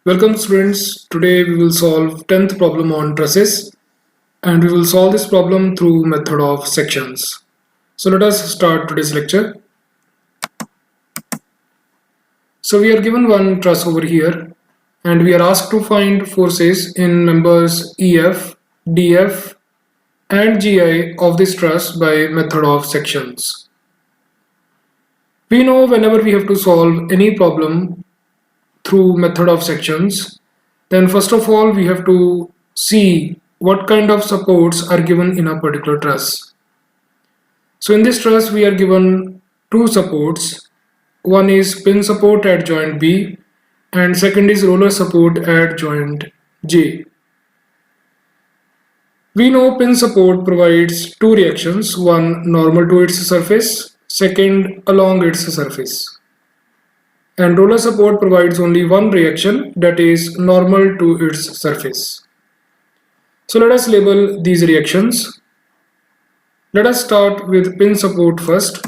Welcome students, today we will solve 10th problem on trusses and we will solve this problem through method of sections. So let us start today's lecture. So we are given one truss over here and we are asked to find forces in members EF, DF and GI of this truss by method of sections. We know whenever we have to solve any problem through method of sections, then first of all we have to see what kind of supports are given in a particular truss. So in this truss we are given two supports. One is pin support at joint B and second is roller support at joint J. We know pin support provides two reactions, one normal to its surface, second along its surface. And roller support provides only one reaction, that is normal to its surface. So let us label these reactions. Let us start with pin support first.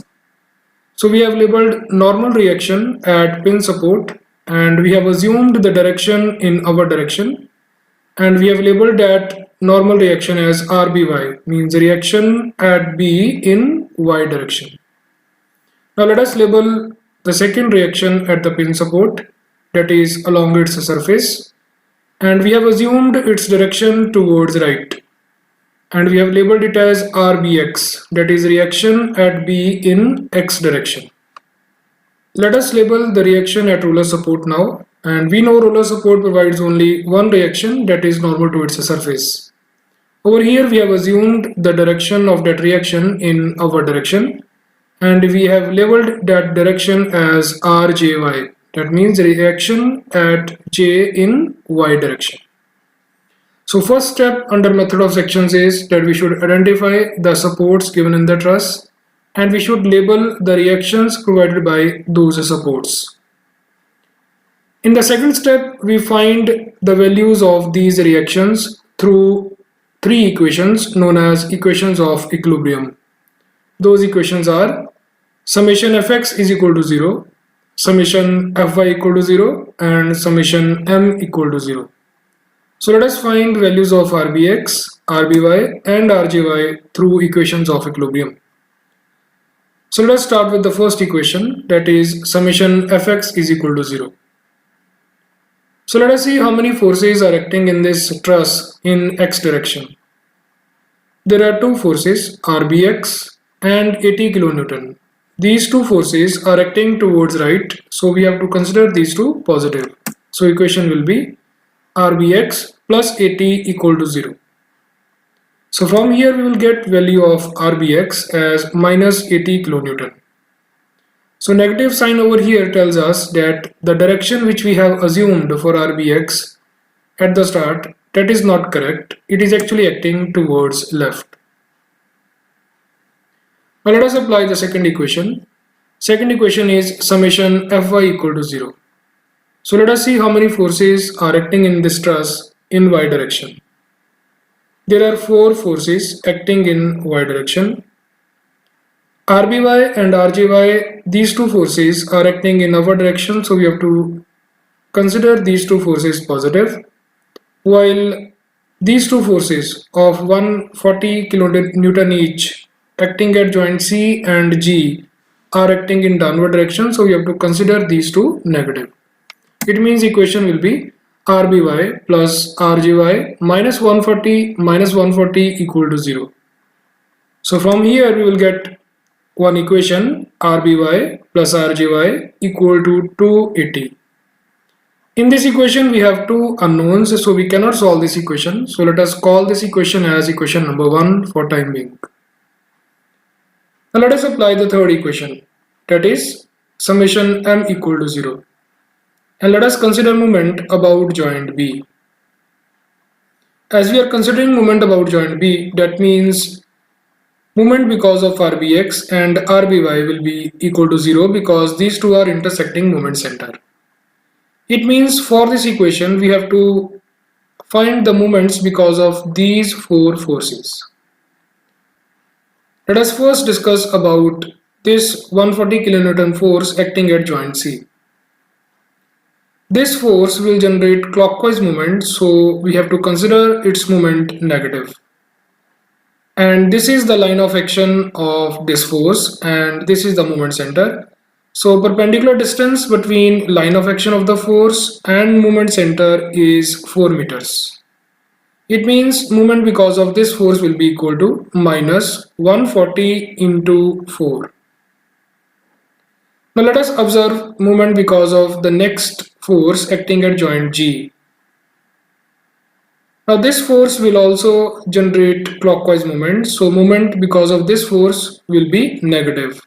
So we have labeled normal reaction at pin support and we have assumed the direction in our direction and we have labeled that normal reaction as RBY, means reaction at B in Y direction. Now let us label the second reaction at the pin support, that is along its surface, and we have assumed its direction towards right and we have labeled it as RBX, that is reaction at B in X direction. Let us label the reaction at roller support now, and we know roller support provides only one reaction, that is normal to its surface. Over here we have assumed the direction of that reaction in our direction and we have labeled that direction as RJY, that means reaction at J in Y direction. So first step under method of sections is that we should identify the supports given in the truss and we should label the reactions provided by those supports. In the second step, we find the values of these reactions through three equations known as equations of equilibrium. Those equations are summation fx is equal to 0, summation fy equal to 0 and summation m equal to 0. So let us find values of RBX, RBY and RJY through equations of equilibrium. So let us start with the first equation, that is summation fx is equal to 0. So let us see how many forces are acting in this truss in x direction. There are two forces, RBX and 80 kilonewton. These two forces are acting towards right, so we have to consider these two positive. So equation will be RBX plus 80 equal to 0. So from here we will get value of RBX as minus 80 kilonewton. So negative sign over here tells us that the direction which we have assumed for RBX at the start, that is not correct. It is actually acting towards left. Now let us apply the second equation. Second equation is summation Fy equal to 0. So let us see how many forces are acting in this truss in Y direction. There are four forces acting in Y direction. RBY and RJY, these two forces are acting in our direction, so we have to consider these two forces positive, while these two forces of 140 kilonewton each acting at joint C and G are acting in downward direction, so we have to consider these two negative. It means equation will be RBY plus RJY minus 140 equal to 0. So from here we will get one equation, RBY plus RJY equal to 280. In this equation we have two unknowns, so we cannot solve this equation. So let us call this equation as equation number 1 for time being. Now let us apply the third equation, that is summation m equal to 0. And let us consider moment about joint B. As we are considering moment about joint B, that means moment because of RBX and RBY will be equal to 0 because these two are intersecting moment center. It means for this equation we have to find the moments because of these four forces. Let us first discuss about this 140 kilonewton force acting at joint C. This force will generate clockwise movement, so we have to consider its moment negative. And this is the line of action of this force, and this is the moment center. So perpendicular distance between line of action of the force and moment center is 4 meters. It means moment because of this force will be equal to minus 140 into 4. Now let us observe moment because of the next force acting at joint G. Now this force will also generate clockwise moment, so moment because of this force will be negative.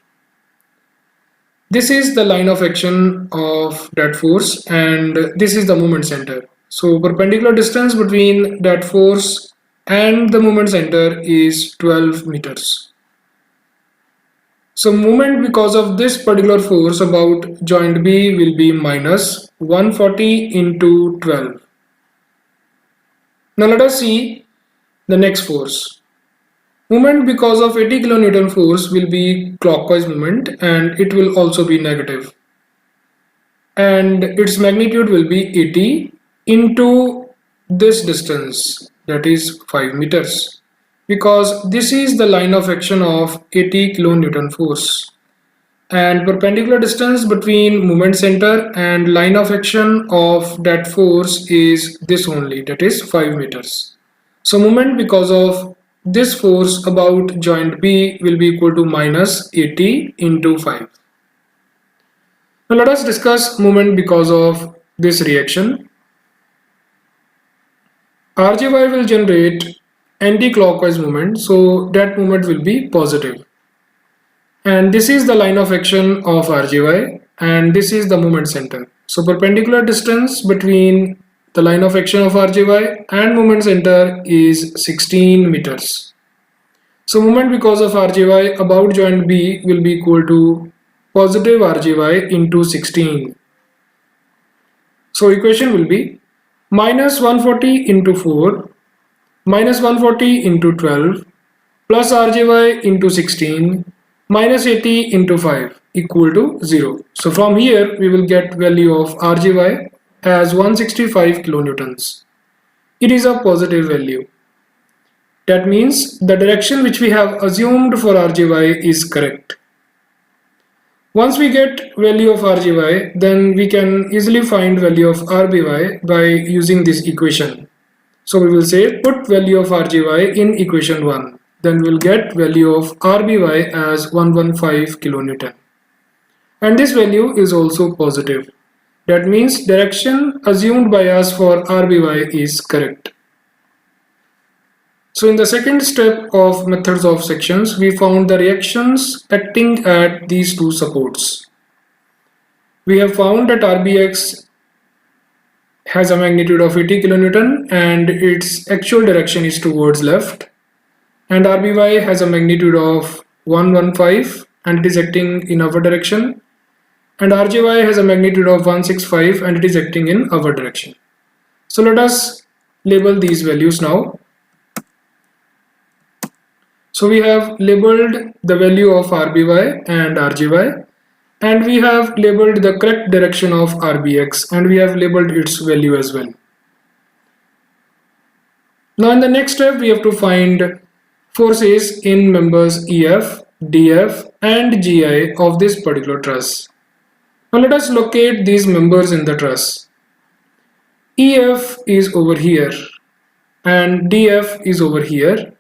This is the line of action of that force and this is the moment center. So perpendicular distance between that force and the moment center is 12 meters. So moment because of this particular force about joint B will be minus 140 into 12. Now let us see the next force. Moment because of 80 kN force will be clockwise moment and it will also be negative. And its magnitude will be 80 into this distance, that is 5 meters. Because this is the line of action of 80 kN force. And perpendicular distance between moment center and line of action of that force is this only, that is 5 meters. So moment because of this force about joint B will be equal to minus 80 into 5. Now let us discuss moment because of this reaction. RGY will generate anti-clockwise moment, so that moment will be positive. And this is the line of action of RGY and this is the moment center. So perpendicular distance between the line of action of RGY and moment center is 16 meters. So moment because of RGY about joint B will be equal to positive RGY into 16. So equation will be minus 140 into 4 minus 140 into 12 plus RGY into 16 minus 80 into 5 equal to 0. So from here we will get value of RGY as 165 kilonewtons. It is a positive value. That means the direction which we have assumed for RGY is correct. Once we get value of RGY, then we can easily find value of RBY by using this equation. So we will say put value of RGY in equation 1. Then we'll get value of RBY as 115 kilonewton. And this value is also positive. That means direction assumed by us for RBY is correct. So in the second step of methods of sections, we found the reactions acting at these two supports. We have found that RBX has a magnitude of 80 kilonewton and its actual direction is towards left. And RBY has a magnitude of 115 and it is acting in our direction. And RJY has a magnitude of 165 and it is acting in our direction. So let us label these values now. So we have labeled the value of RBY and RGY and we have labeled the correct direction of RBX and we have labeled its value as well. Now in the next step we have to find forces in members EF, DF and GI of this particular truss. Now let us locate these members in the truss. EF is over here and DF is over here,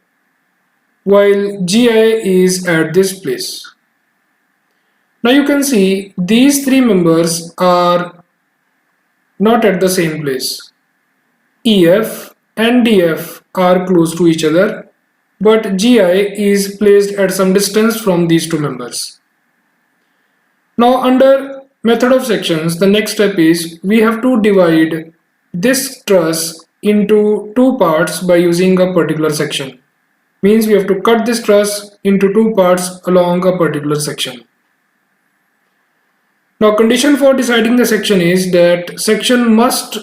while GI is at this place. Now you can see these three members are not at the same place. EF and DF are close to each other, but GI is placed at some distance from these two members. Now under method of sections, the next step is we have to divide this truss into two parts by using a particular section. Means we have to cut this truss into two parts along a particular section. Now condition for deciding the section is that section must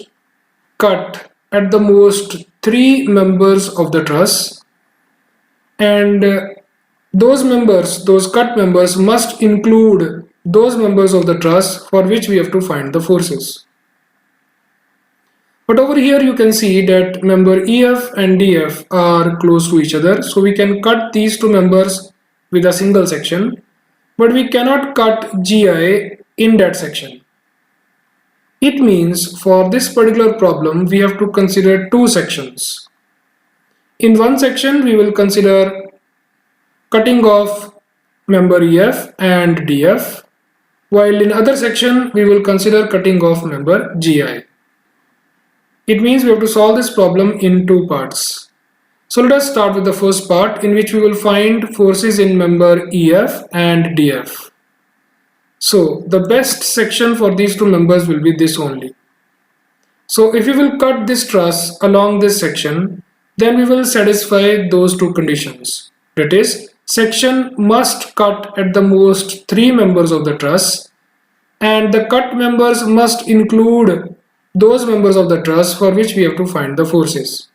cut at the most three members of the truss, and those cut members must include those members of the truss for which we have to find the forces. But over here you can see that member EF and DF are close to each other, so we can cut these two members with a single section, but we cannot cut GI in that section. It means for this particular problem we have to consider two sections. In one section we will consider cutting off member EF and DF, while in other section we will consider cutting off member GI. It means we have to solve this problem in two parts. So let us start with the first part, in which we will find forces in member EF and DF. So the best section for these two members will be this only. So if we will cut this truss along this section, then we will satisfy those two conditions. That is, section must cut at the most 3 members of the truss, and the cut members must include those members of the truss for which we have to find the forces.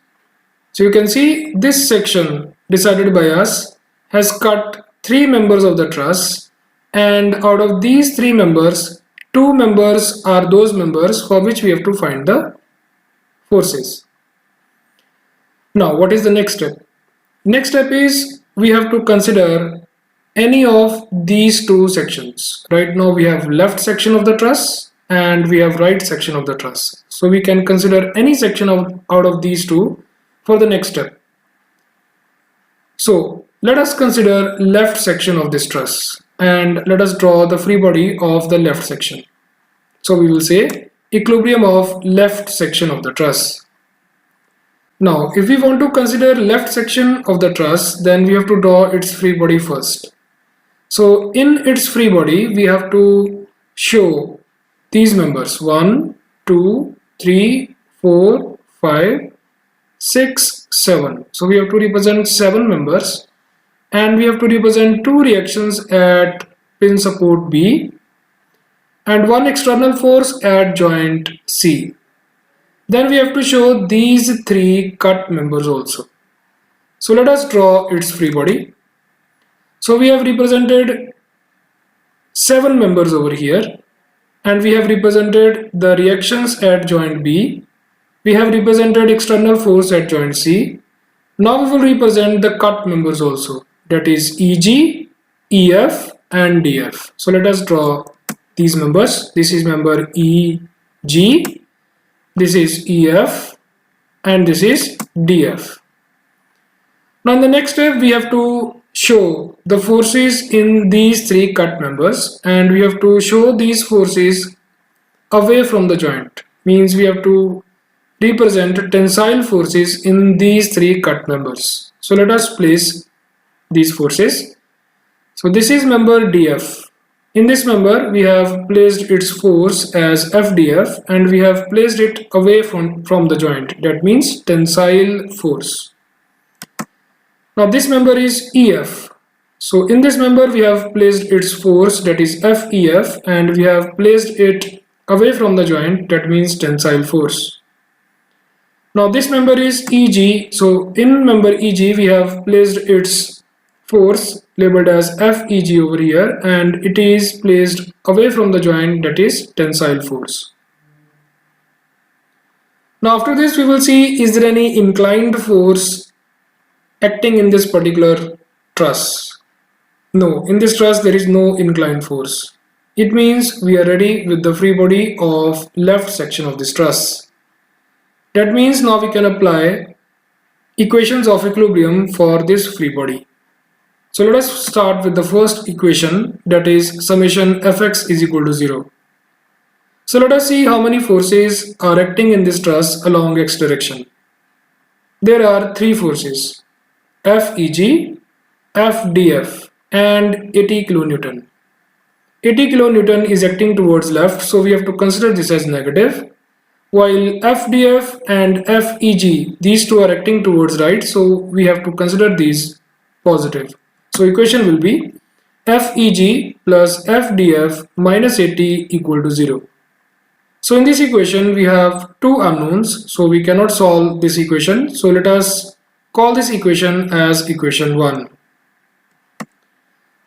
So you can see this section decided by us has cut 3 members of the truss, and out of these 3 members, 2 members are those members for which we have to find the forces. Now what is the next step? Next step is we have to consider any of these two sections. Right now we have left section of the truss and we have right section of the truss. So we can consider any section out of these two for the next step. So let us consider left section of this truss and let us draw the free body of the left section. So we will say equilibrium of left section of the truss. Now if we want to consider left section of the truss, then we have to draw its free body first. So in its free body we have to show these members 1, 2, 3, 4, 5, 6, 7. So we have to represent 7 members, and we have to represent 2 reactions at pin support B and 1 external force at joint C. Then we have to show these 3 cut members also. So let us draw its free body. So we have represented 7 members over here, and we have represented the reactions at joint B. We have represented external force at joint C. Now we will represent the cut members also, that is EG, EF and DF. So let us draw these members. This is member EG, this is EF and this is DF. Now in the next step we have to show the forces in these 3 cut members, and we have to show these forces away from the joint. Means we have to represent tensile forces in these 3 cut members. So let us place these forces. So this is member DF. In this member we have placed its force as FDF and we have placed it away from the joint. That means tensile force. Now this member is EF. So in this member we have placed its force, that is FEF, and we have placed it away from the joint, that means tensile force. Now this member is EG. So in member EG we have placed its force labeled as FEG over here, and it is placed away from the joint, that is tensile force. Now after this we will see, is there any inclined force acting in this particular truss? No, in this truss there is no inclined force. It means we are ready with the free body of left section of this truss. That means now we can apply equations of equilibrium for this free body. So let us start with the first equation, that is summation Fx is equal to 0. So let us see how many forces are acting in this truss along x direction. There are 3 forces, FEG, FDF and 80 kilonewton. 80 kilonewton is acting towards left, so we have to consider this as negative, while FDF and FEG, these two are acting towards right, so we have to consider these positive. So equation will be FEG plus FDF minus 80 equal to 0. So in this equation we have 2 unknowns, so we cannot solve this equation. So let us call this equation as equation 1.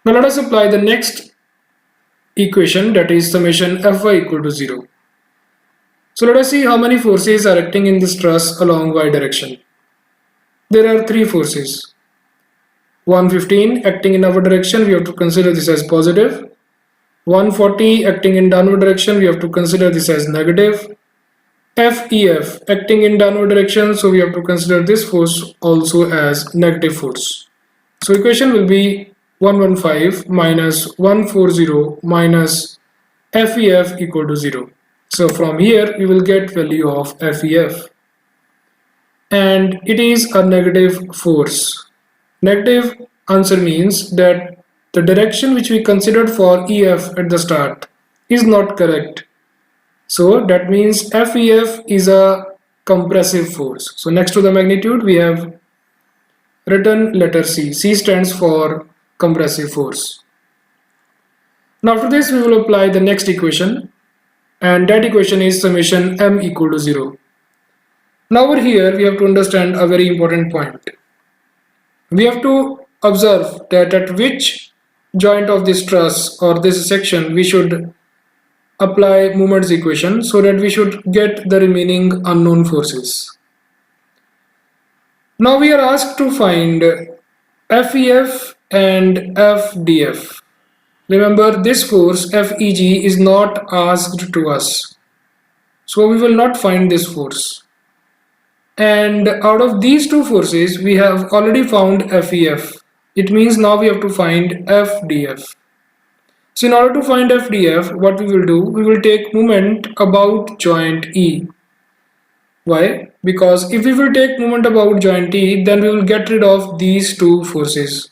Now let us apply the next equation, that is summation Fy equal to 0. So let us see how many forces are acting in this truss along y direction. There are three forces. 115 acting in our direction, we have to consider this as positive. 140 acting in downward direction, we have to consider this as negative. FEF acting in downward direction, so we have to consider this force also as negative force. So equation will be 115 minus 140 minus FEF equal to 0. So from here we will get value of FEF, and it is a negative force. Negative answer means that the direction which we considered for EF at the start is not correct. So that means FEF is a compressive force. So next to the magnitude we have written letter C. C stands for compressive force. Now after this we will apply the next equation, and that equation is summation m equal to 0. Now over here we have to understand a very important point. We have to observe that at which joint of this truss or this section we should apply moments equation so that we should get the remaining unknown forces. Now we are asked to find FEF and FDF. Remember, this force FEG is not asked to us, so we will not find this force. And out of these two forces we have already found FEF. It means now we have to find FDF. So in order to find FDF, what we will do, we will take moment about joint E. Why? Because if we will take moment about joint E, then we will get rid of these two forces.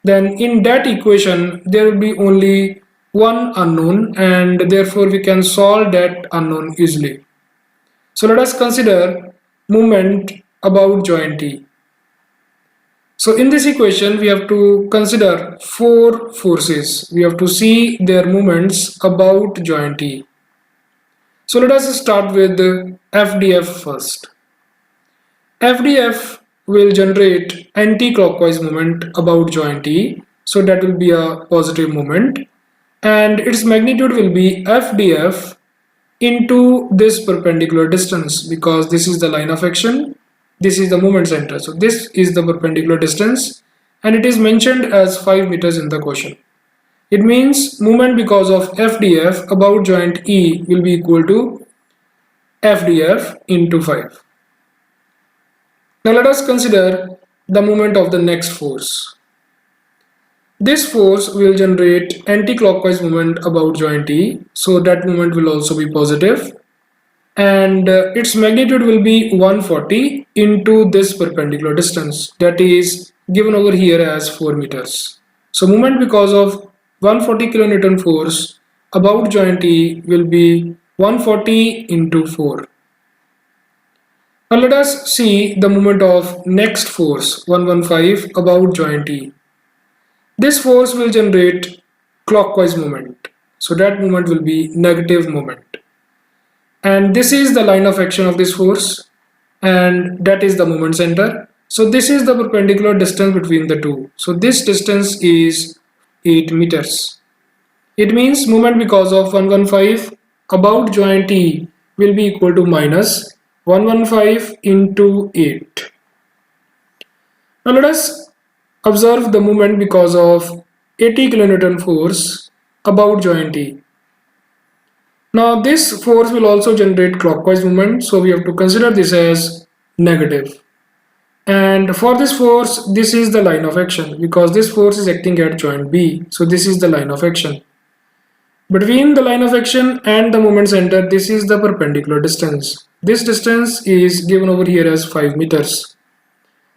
Then in that equation, there will be only one unknown, and therefore we can solve that unknown easily. So let us consider moment about joint E. So in this equation we have to consider four forces. We have to see their moments about joint E. So let us start with FDF first. FDF will generate anti-clockwise moment about joint E, so that will be a positive moment, and its magnitude will be FDF into this perpendicular distance, because this is the line of action, this is the moment center, so this is the perpendicular distance, and it is mentioned as 5 meters in the question. It means moment because of FDF about joint E will be equal to FDF into 5. Now let us consider the moment of the next force. This force will generate anti-clockwise moment about joint E, so that moment will also be positive, and its magnitude will be 140 into this perpendicular distance, that is given over here as 4 meters. So moment because of 140 kilonewton force about joint E will be 140 into 4. Now let us see the moment of next force 115 about joint E. This force will generate clockwise moment, so that moment will be negative moment. And this is the line of action of this force, and that is the moment center. So this is the perpendicular distance between the two. So this distance is 8 meters. It means moment because of 115 about joint E will be equal to minus 115 into 8. Now let us observe the moment because of 80 kilonewton force about joint E. Now this force will also generate clockwise movement, so we have to consider this as negative. And for this force, this is the line of action, because this force is acting at joint B, so this is the line of action. Between the line of action and the moment center, this is the perpendicular distance. This distance is given over here as 5 meters.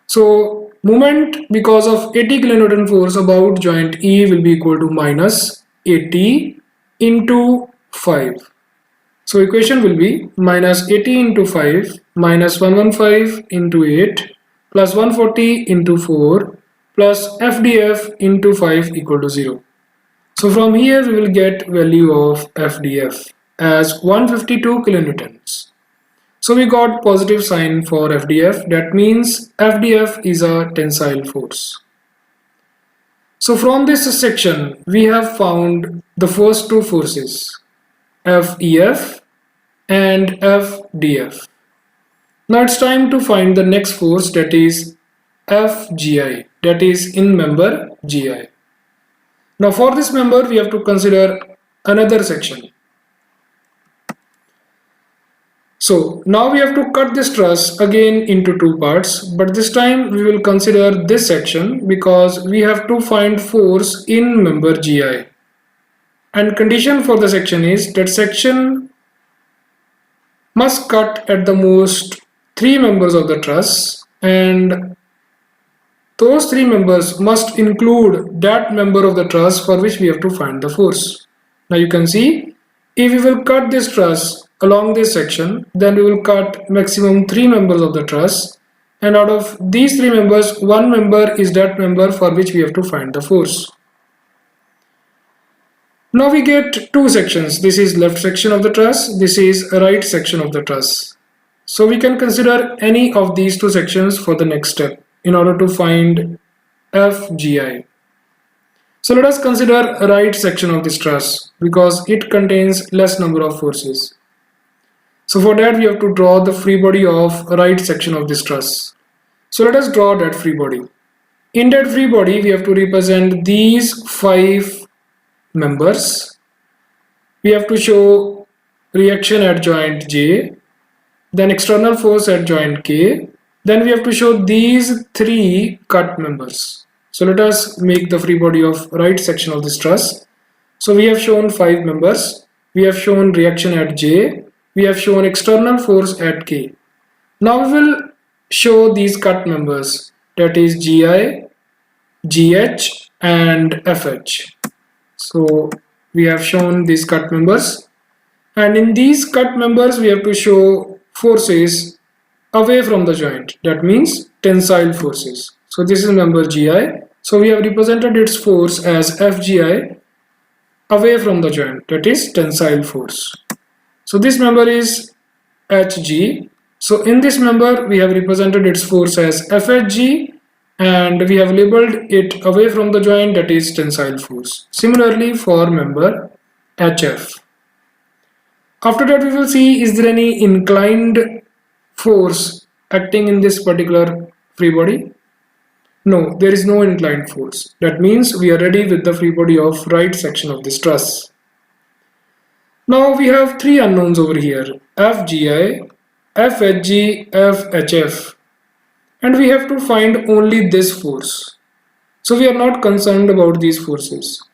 So moment because of 80 kilonewton force about joint E will be equal to minus 80 into 5. So equation will be minus 80 into 5 minus 115 into 8 plus 140 into 4 plus FDF into 5 equal to 0. So from here we will get value of FDF as 152 kilonewtons. So we got positive sign for FDF, that means FDF is a tensile force. So from this section we have found the first two forces, FEF and FDF. Now it's time to find the next force, that is FGI, that is in member GI. Now for this member we have to consider another section. So now we have to cut this truss again into two parts, but this time we will consider this section because we have to find force in member GI. And condition for the section is that section must cut at the most 3 members of the truss, and those 3 members must include that member of the truss for which we have to find the force. Now you can see, if we will cut this truss along this section, then we will cut maximum 3 members of the truss, and out of these 3 members, 1 member is that member for which we have to find the force. Now we get 2 sections. This is left section of the truss, this is right section of the truss. So we can consider any of these 2 sections for the next step in order to find FGI. So let us consider right section of this truss because it contains less number of forces. So for that we have to draw the free body of right section of this truss. So let us draw that free body. In that free body we have to represent these 5 members. We have to show reaction at joint J, then external force at joint K, then we have to show these 3 cut members. So let us make the free body of right section of this truss. So we have shown 5 members, we have shown reaction at J, we have shown external force at K. Now we will show these cut members, that is GI, GH and FH. So we have shown these cut members, and in these cut members we have to show forces away from the joint, that means tensile forces. So this is member GI, so we have represented its force as FGI away from the joint, that is tensile force. So this member is HG, so in this member we have represented its force as FHG and we have labeled it away from the joint, that is tensile force. Similarly for member HF. After that we will see, is there any inclined force acting in this particular free body? No, there is no inclined force. That means we are ready with the free body of right section of this truss. Now we have 3 unknowns over here, FGI, FHG, FHF. And we have to find only this force. So we are not concerned about these forces.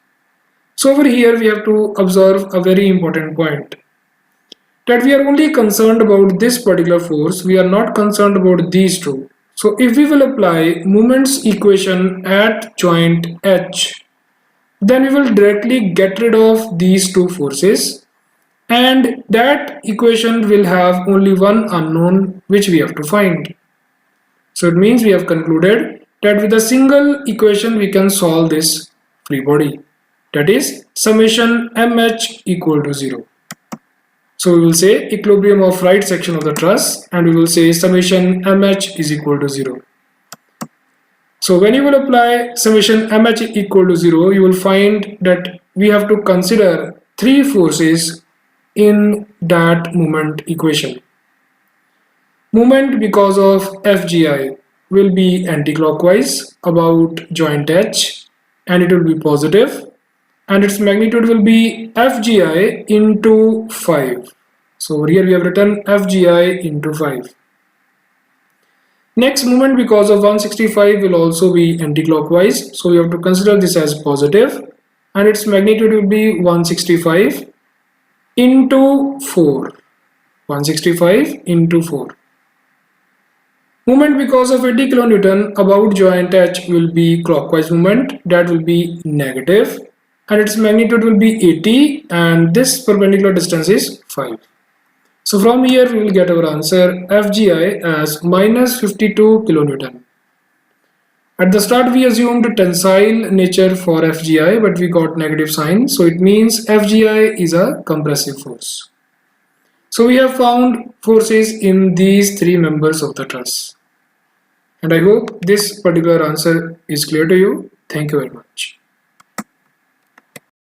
So over here we have to observe a very important point, that we are only concerned about this particular force, we are not concerned about these 2. So if we will apply moments equation at joint H, then we will directly get rid of these 2 forces, and that equation will have only one unknown which we have to find. So it means we have concluded that with a single equation we can solve this free body, that is summation MH equal to 0. So we will say equilibrium of right section of the truss, and we will say summation MH is equal to 0. So when you will apply summation MH equal to 0, you will find that we have to consider 3 forces in that moment equation. Moment because of FGI will be anti-clockwise about joint H, and it will be positive, and its magnitude will be FGI into 5. So over here we have written FGI into 5. Next, moment because of 165 will also be anti-clockwise, so we have to consider this as positive, and its magnitude will be 165 into 4. 165 into 4. Moment because of 80 kN about joint H will be clockwise moment, that will be negative, and its magnitude will be 80, and this perpendicular distance is 5. So from here we will get our answer FGI as minus 52 kN. At the start we assumed tensile nature for FGI, but we got negative sign, so it means FGI is a compressive force. So we have found forces in these 3 members of the truss. And I hope this particular answer is clear to you. Thank you very much.